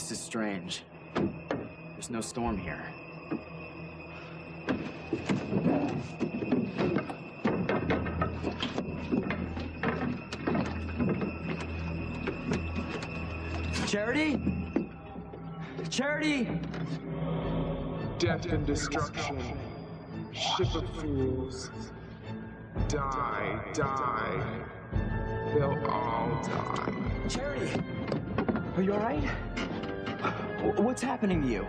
This is strange. There's no storm here. Charity? Charity! Death and destruction. Ship of fools. Die, die. They'll all die. Charity! Are you alright? What's happening to you?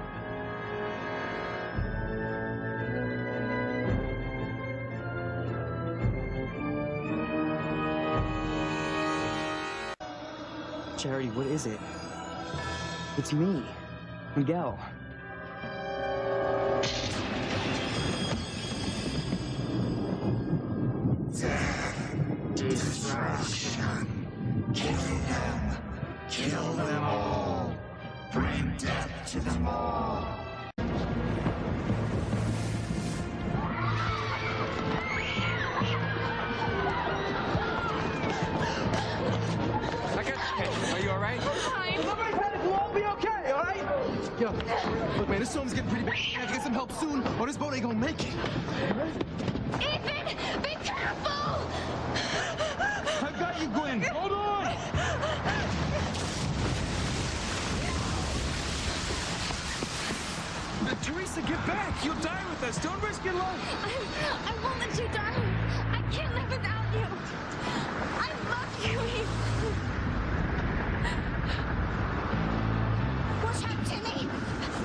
Charity, what is it? It's me, Miguel. Destruction. Kill them all. Bring death to them all. Are you alright? Fine. Nobody panic, we'll all be okay, alright? Yo, look man, this storm's getting pretty big. I have to get some help soon, or this boat ain't gonna make it. Ethan, be careful! I've got you, Gwen. Hold on! Teresa, get back! You'll die with us. Don't risk your life. I won't let you die. I can't live without you. I love you, Ethan. Watch out, Timmy.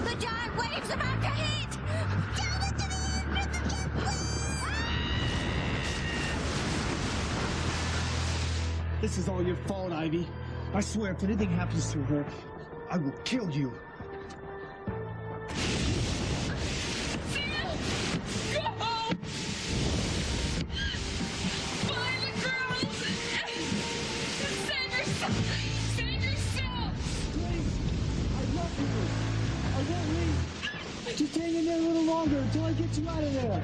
The giant wave's about to hit. Tell it to me, This is all your fault, Ivy. I swear, if anything happens to her, I will kill you. Just hang in there a little longer until I get you out of there.